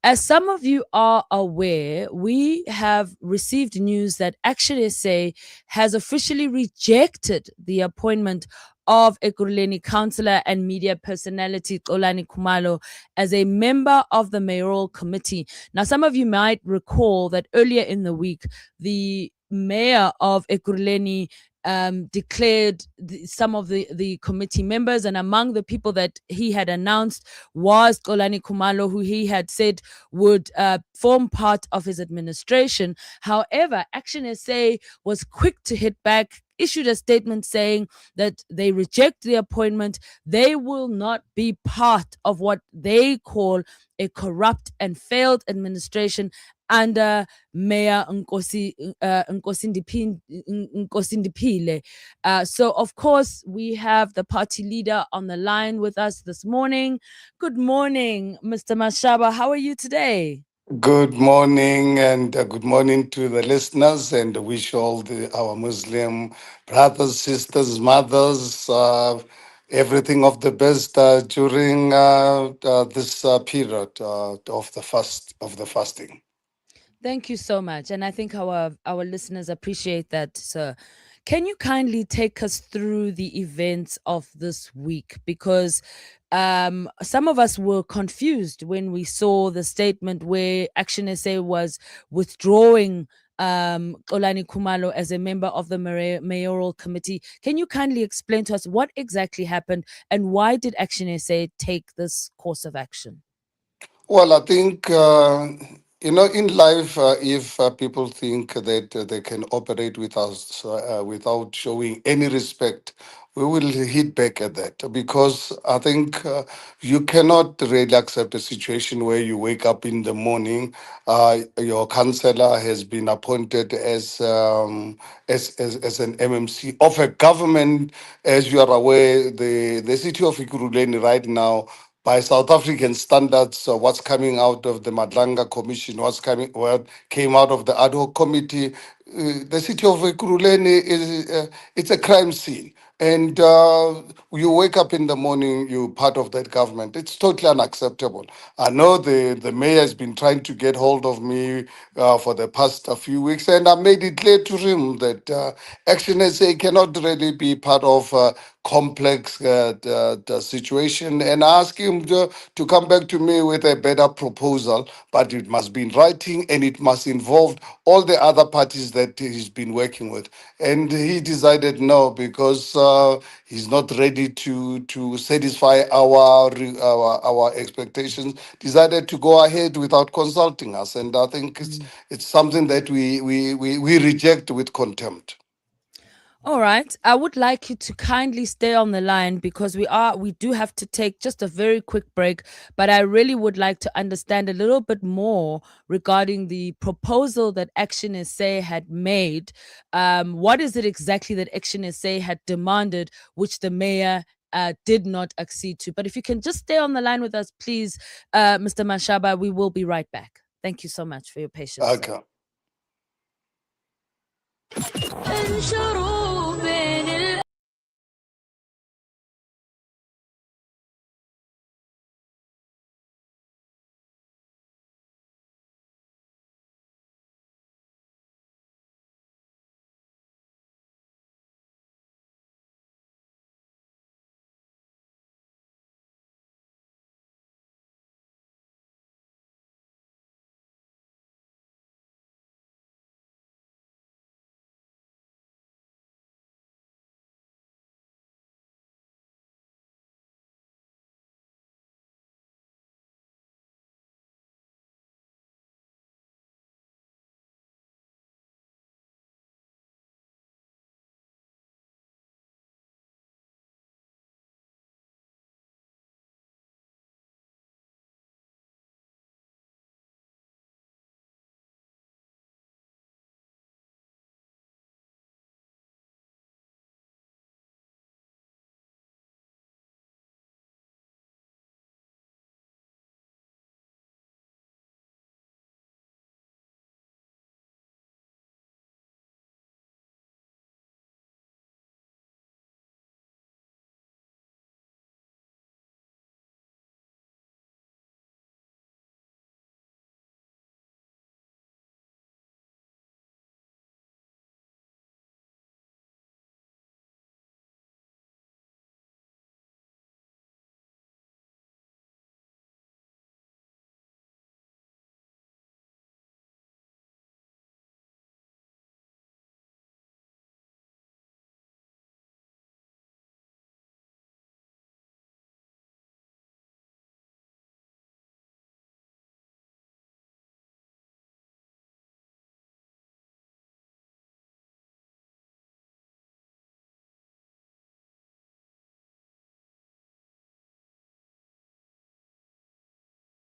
As some of you are aware, we have received news that ActionSA has officially rejected the appointment of Ekurhuleni councillor and media personality Xolani Khumalo as a member of the mayoral committee. Now, some of you might recall that earlier in the week, the mayor of Ekurhuleni declared some of the committee members, and among the people that he had announced was Xolani Khumalo, who he had said would form part of his administration. However, ActionSA was quick to hit back, issued a statement saying that they reject the appointment. They will not be part of what they call a corrupt and failed administration under Mayor Nkosindipile. So, of course, we have the party leader on the line with us this morning. Good morning, Mr. Mashaba. How are you today? Good morning, and good morning to the listeners, and wish all our Muslim brothers, sisters, mothers, everything of the best during this period of the fasting. Thank you so much. And I think our listeners appreciate that, sir. Can you kindly take us through the events of this week? Because some of us were confused when we saw the statement where ActionSA was withdrawing Xolani Khumalo as a member of the mayoral committee. Can you kindly explain to us what exactly happened and why did ActionSA take this course of action? Well, I think, in life, if people think that they can operate with us without showing any respect, we will hit back at that because I think you cannot really accept a situation where you wake up in the morning, your councillor has been appointed as an MMC of a government. As you are aware, the city of Ikuruleni right now, by South African standards, what's coming out of the Madlanga Commission, what came out of the ad hoc committee, the city of Ekurhuleni is it's a crime scene. And you wake up in the morning, you're part of that government. It's totally unacceptable. I know the mayor has been trying to get hold of me for the past few weeks, and I made it clear to him that Action SA cannot really be part of complex the situation, and ask him to come back to me with a better proposal, but it must be in writing and it must involve all the other parties that he's been working with. And he decided no, because he's not ready to satisfy our expectations, decided to go ahead without consulting us. And I think it's something that we reject with contempt. All right. I would like you to kindly stay on the line because we do have to take just a very quick break, but I really would like to understand a little bit more regarding the proposal that ActionSA had made. What is it exactly that ActionSA had demanded, which the mayor did not accede to? But if you can just stay on the line with us, please, Mr. Mashaba, we will be right back. Thank you so much for your patience, sir. Okay.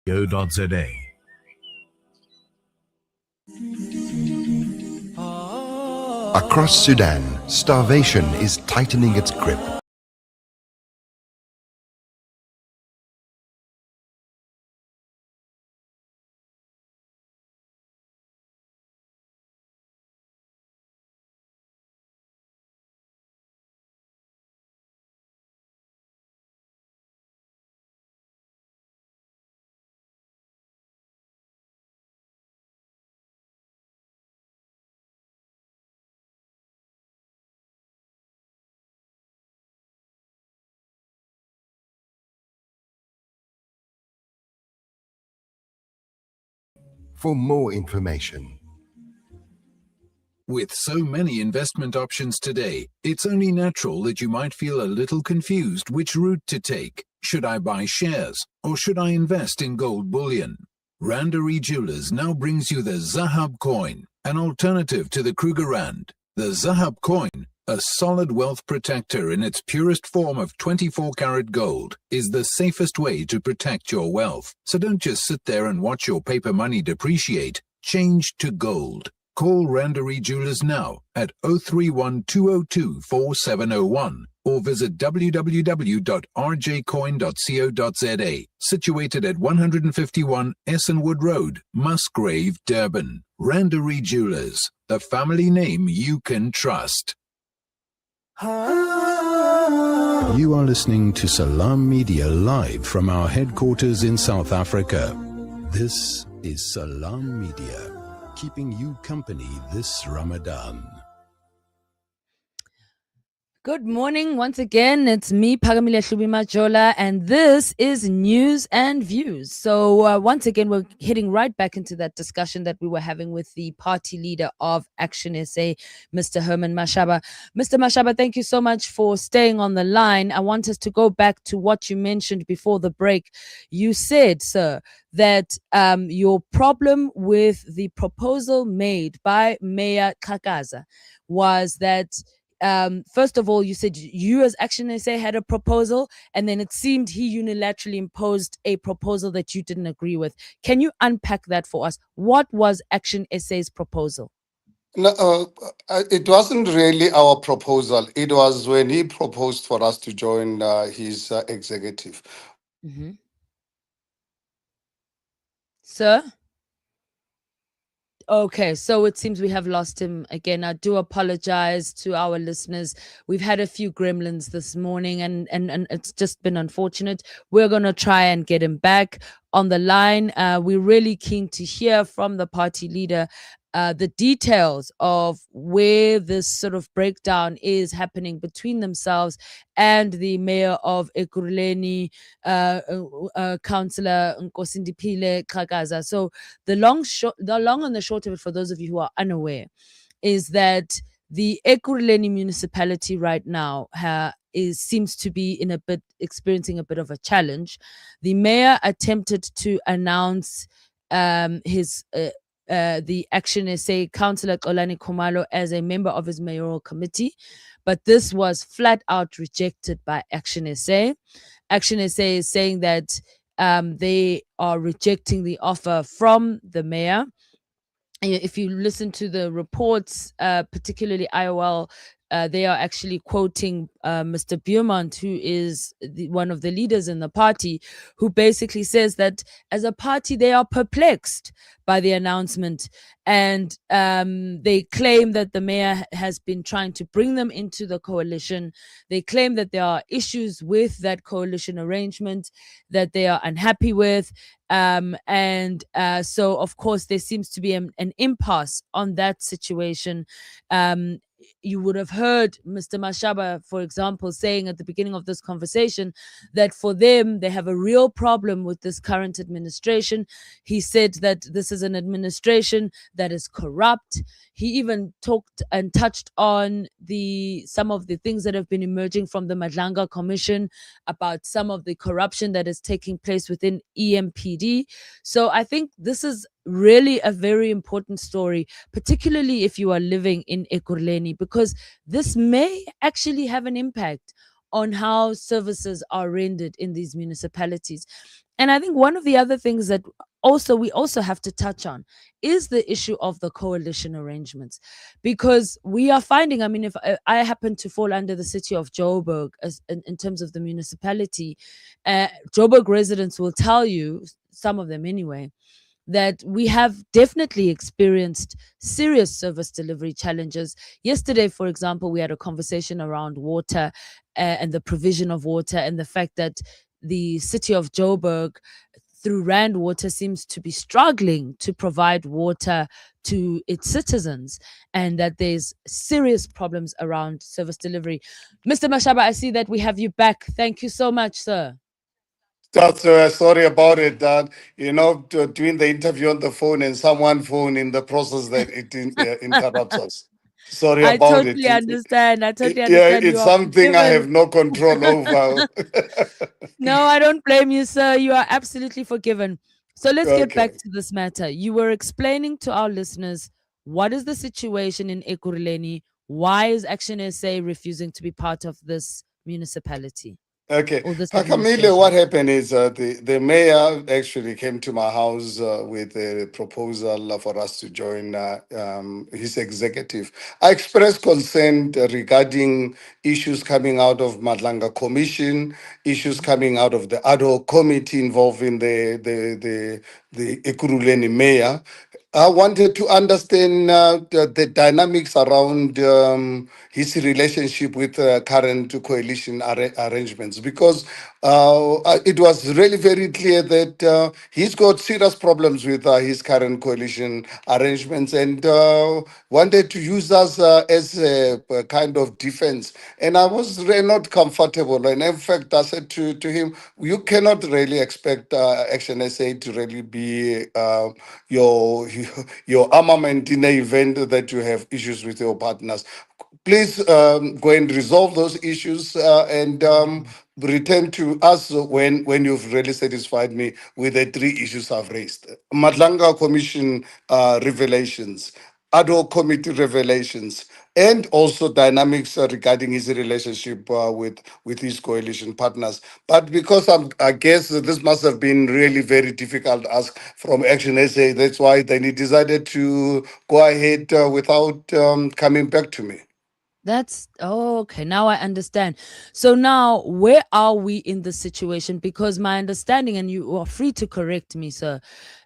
Co.za. Across Sudan, starvation is tightening its grip. For more information, With so many investment options today, it's only natural that you might feel a little confused which route to take. Should I buy shares or should I invest in gold bullion? Randery Jewelers now brings you the Zahab coin, an alternative to the Kruger Rand. The Zahab coin, a solid wealth protector in its purest form of 24-karat gold, is the safest way to protect your wealth. So don't just sit there and watch your paper money depreciate. Change to gold. Call Randery Jewelers now at 031 202 4701 or visit www.rjcoin.co.za, situated at 151 Essenwood Road, Musgrave, Durban. Randery Jewelers, the family name you can trust. you are listening to Salam Media live from our headquarters in South Africa. This is Salam Media, keeping you company this Ramadan. Good morning once again. It's me, Pagamile Majola, and this is News and Views. So once again, we're heading right back into that discussion that we were having with the party leader of ActionSA, Mr. Herman Mashaba. Mr. Mashaba, thank you so much for staying on the line. I want us to go back to what you mentioned before the break. You said, sir, that your problem with the proposal made by Mayor Kakaza was that first of all, you said you as ActionSA had a proposal, and then it seemed he unilaterally imposed a proposal that you didn't agree with. Can you unpack that for us? What was ActionSA's proposal? No, it wasn't really our proposal. It was when he proposed for us to join his executive. Mm-hmm. Sir? Okay, so it seems we have lost him again. I do apologize to our listeners. We've had a few gremlins this morning and it's just been unfortunate. We're going to try and get him back on the line. We're really keen to hear from the party leader the details of where this sort of breakdown is happening between themselves and the mayor of Ekurhuleni, Councillor Nkosindiphile Kakaza. So the long and the short of it, for those of you who are unaware, is that the Ekurhuleni municipality right now seems to be experiencing a bit of a challenge. The mayor attempted to announce his the ActionSA councillor Xolani Khumalo as a member of his mayoral committee, but this was flat out rejected by ActionSA. ActionSA is saying that they are rejecting the offer from the mayor. If you listen to the reports, particularly IOL, they are actually quoting Mr. Beaumont, who is one of the leaders in the party, who basically says that as a party, they are perplexed by the announcement. And they claim that the mayor has been trying to bring them into the coalition. They claim that there are issues with that coalition arrangement that they are unhappy with. So, of course, there seems to be an impasse on that situation. You would have heard Mr. Mashaba, for example, saying at the beginning of this conversation that for them, they have a real problem with this current administration. He said that this is an administration that is corrupt. He even talked and touched on some of the things that have been emerging from the Madlanga Commission about some of the corruption that is taking place within EMPD. So I think this is really a very important story, particularly if you are living in Ekurhuleni, because this may actually have an impact on how services are rendered in these municipalities. And I think one of the other things that we also have to touch on is the issue of the coalition arrangements, because we are finding, I mean, if I happen to fall under the city of Joburg as in terms of the municipality, Joburg residents will tell you, some of them anyway, that we have definitely experienced serious service delivery challenges. Yesterday, for example, we had a conversation around water, and the provision of water, and the fact that the city of Joburg, through Rand Water, seems to be struggling to provide water to its citizens, and that there's serious problems around service delivery. Mr. Mashaba, I see that we have you back. Thank you so much, sir. That's sorry about it. That doing the interview on the phone and someone phone in the process that interrupts us. Sorry I about it. totally understand. I totally Yeah, understand. You it's are something I forgiven. have no control over. No, I don't blame you, sir. You are absolutely forgiven. So let's get back Okay. to this matter. You were explaining to our listeners what is the situation in Ekurhuleni? Why is Action SA refusing to be part of this municipality Okay. or this Phakamile, what administration? happened is the mayor actually came to my house with a proposal for us to join his executive. I expressed concern regarding issues coming out of Madlanga Commission, issues coming out of the ad hoc committee involving the Ekurhuleni mayor. I wanted to understand the dynamics around his relationship with current coalition arrangements, because it was really very clear that he's got serious problems with his current coalition arrangements, and wanted to use us as a kind of defense. And I was really not comfortable. And in fact, I said to him, you cannot really expect Action SA to really be your your armament in the event that you have issues with your partners. Please go and resolve those issues and return to us when you've really satisfied me with the three issues I've raised. Madlanga Commission revelations, ad hoc committee revelations, and also dynamics regarding his relationship with his coalition partners. But because I guess this must have been really very difficult ask from Action SA, that's why then he decided to go ahead without coming back to me. That's oh, okay. Now I understand. So now, where are we in the situation? Because my understanding, and you are free to correct me, sir,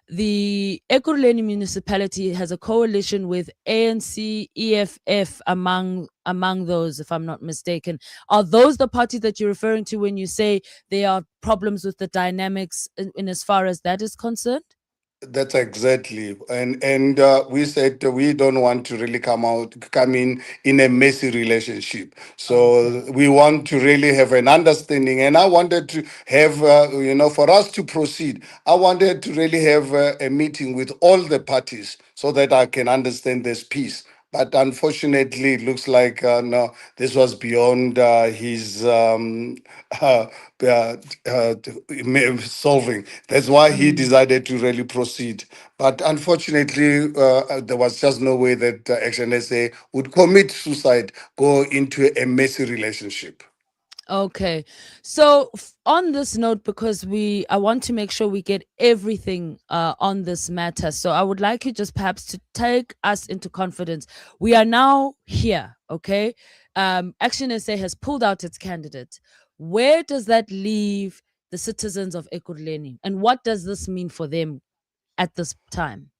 the Ekurhuleni municipality has a coalition with ANC, EFF among those, if I'm not mistaken. Are those the parties that you're referring to when you say there are problems with the dynamics in as far as that is concerned? That's exactly, and we said we don't want to really come in a messy relationship. Okay. So we want to really have an understanding, and I wanted to have, for us to proceed. I wanted to really have a meeting with all the parties so that I can understand this piece. But unfortunately, it looks like no, this was beyond his uh, uh, uh, solving. That's why he Mm. decided to really proceed. But unfortunately, there was just no way that Action SA would commit suicide, go into a messy relationship. Okay. So on this note, because I want to make sure we get everything on this matter. So I would like you just perhaps to take us into confidence. We are now here, okay? Action SA has pulled out its candidate. Where does that leave the citizens of Ekurhuleni? And what does this mean for them at this time?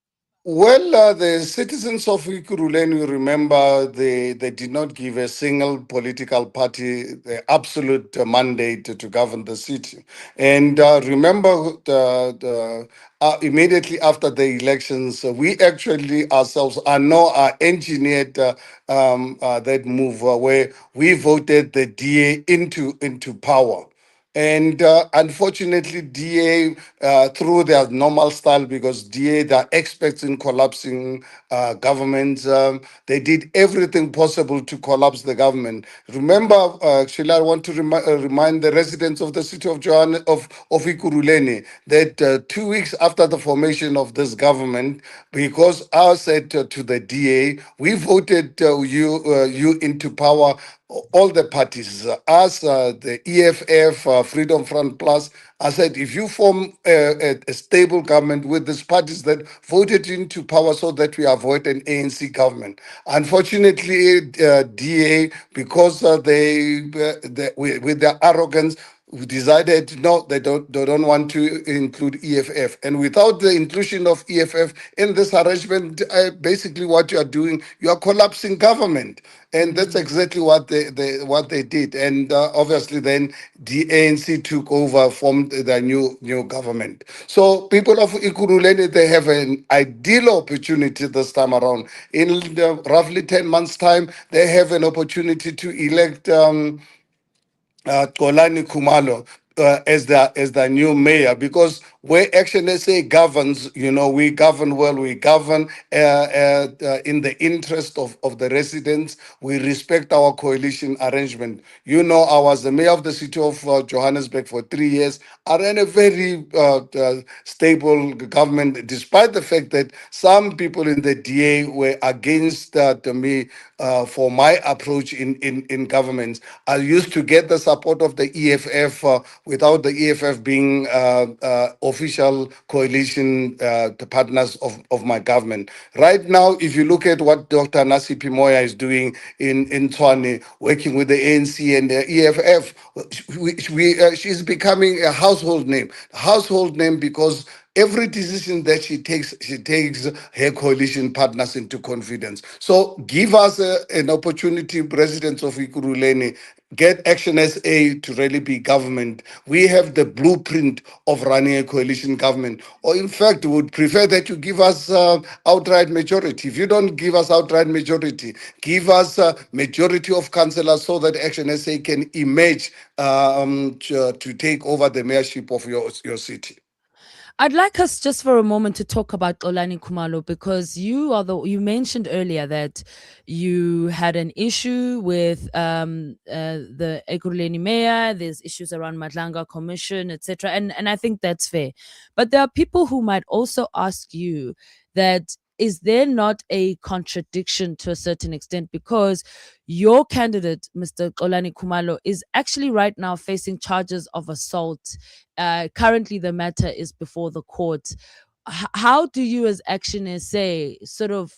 Well, the citizens of Ikuruleni, you remember, they did not give a single political party the absolute mandate to govern the city. And remember, immediately after the elections, we actually ourselves engineered that move where we voted the DA into power. And unfortunately, DA, through their normal style, because DA, they're experts in collapsing governments, they did everything possible to collapse the government. Remember, actually, I want to remind the residents of the city of of Ikuruleni that 2 weeks after the formation of this government, because I said to the DA, we voted you into power all the parties, us, the EFF, Freedom Front Plus. I said, if you form a stable government with these parties that voted into power so that we avoid an ANC government. Unfortunately, DA, because with their arrogance, we decided no, they don't want to include EFF, and without the inclusion of EFF in this arrangement, basically what you are doing, you are collapsing government, and that's exactly what they did. And obviously, then the ANC took over, formed the new government. So people of Ikuruleni, they have an ideal opportunity this time around. In roughly 10 months' time, they have an opportunity to elect. Khumalo as the new mayor, because where ActionSA governs, we govern well, we govern in the interest of the residents. We respect our coalition arrangement. I was the mayor of the city of Johannesburg for 3 years. I ran a very stable government, despite the fact that some people in the DA were against me for my approach in governments. I used to get the support of the EFF without the EFF being official coalition partners of my government. Right now, if you look at what Dr. Nasipi Moya is doing in Tshwane, working with the ANC and the EFF, she's becoming a household name because every decision that she takes her coalition partners into confidence. So give us an opportunity, residents of Ikuruleni, get ActionSA to really be government. We have the blueprint of running a coalition government. Or in fact, we would prefer that you give us outright majority. If you don't give us outright majority, give us a majority of councillors so that ActionSA can emerge to take over the mayorship of your city. I'd like us just for a moment to talk about Xolani Khumalo, because you mentioned earlier that you had an issue with the Ekurhuleni mayor. There's issues around Madlanga Commission, etc., and I think that's fair. But there are people who might also ask you that, is there not a contradiction to a certain extent, because your candidate, Mr. Xolani Khumalo, is actually right now facing charges of assault. Currently, the matter is before the court. How do you, as ActionSA, sort of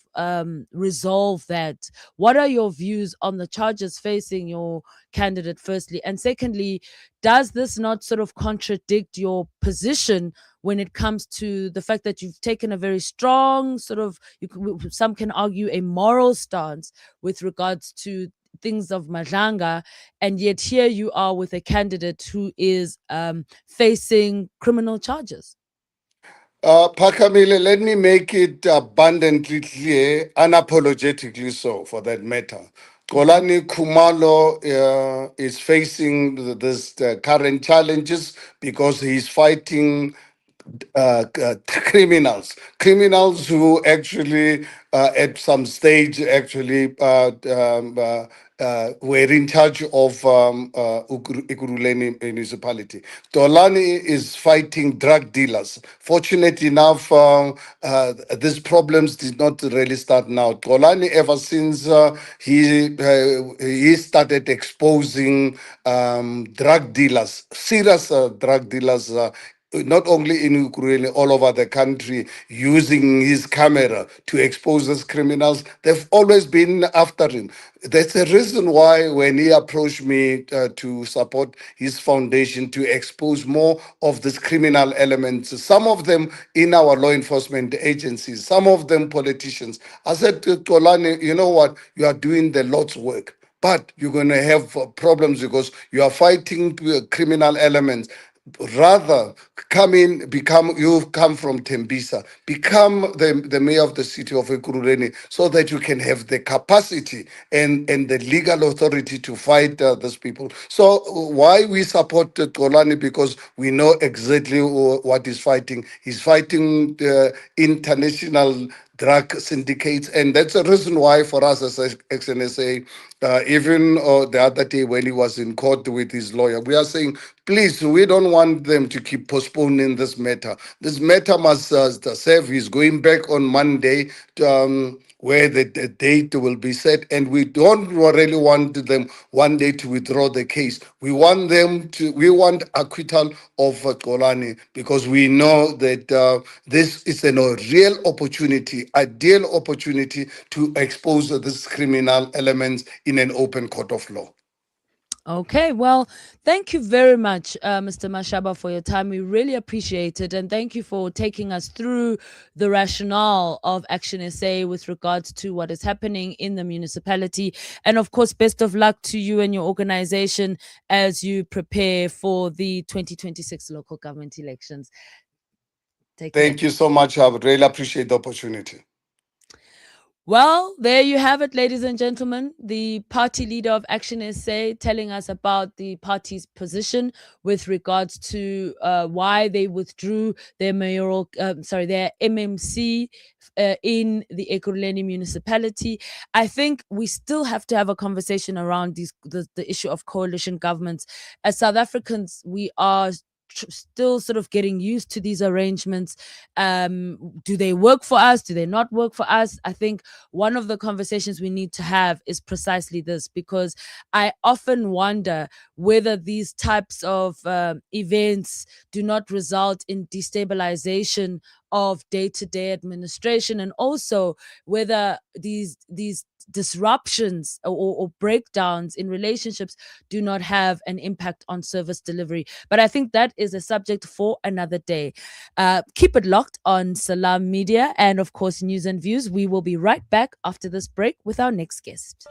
resolve that? What are your views on the charges facing your candidate, firstly? And secondly, does this not sort of contradict your position when it comes to the fact that you've taken a very strong sort of, some can argue, a moral stance with regards to things of Madlanga, and yet here you are with a candidate who is facing criminal charges? Pakamile, let me make it abundantly clear, unapologetically so, for that matter. Xolani Khumalo is facing this current challenges because he's fighting criminals who actually at some stage actually were in charge of Ikuruleni municipality. Xolani is fighting drug dealers. Fortunately enough, these problems did not really start now. Xolani, ever since he started exposing drug dealers, serious drug dealers, not only in Ukraine, all over the country, using his camera to expose these criminals. They've always been after him. That's the reason why when he approached me to support his foundation to expose more of these criminal elements, some of them in our law enforcement agencies, some of them politicians, I said to Xolani, you know what, you are doing the Lord's work, but you're going to have problems because you are fighting criminal elements. Rather, you've come from Tembisa, become the mayor of the city of Ekurhuleni so that you can have the capacity and the legal authority to fight these people. So why we support Xolani? Because we know exactly what he's fighting. He's fighting international drug syndicates, and that's the reason why for us as ActionSA, even the other day when he was in court with his lawyer, we are saying, please, we don't want them to keep postponing this matter. This matter must serve. He's going back on Monday to, where the date will be set, and we don't really want them one day to withdraw the case. We want acquittal of Xolani, because we know that this is a real opportunity, ideal opportunity to expose these criminal elements in an open court of law. Okay, well, thank you very much, Mr. Mashaba, for your time. We really appreciate it. And thank you for taking us through the rationale of ActionSA with regards to what is happening in the municipality. And of course, best of luck to you and your organization as you prepare for the 2026 local government elections. Take care. Thank you so much. I would really appreciate the opportunity. Well, there you have it, ladies and gentlemen. The party leader of ActionSA telling us about the party's position with regards to why they withdrew their their MMC in the Ekurhuleni municipality. I think we still have to have a conversation around the issue of coalition governments. As South Africans, we are still sort of getting used to these arrangements. Do they work for us? Do they not work for us? I think one of the conversations we need to have is precisely this, because I often wonder whether these types of events do not result in destabilization of day-to-day administration, and also whether these disruptions or breakdowns in relationships do not have an impact on service delivery. But I think that is a subject for another day. Keep it locked on Salam Media and, of course, News and Views. We will be right back after this break with our next guest.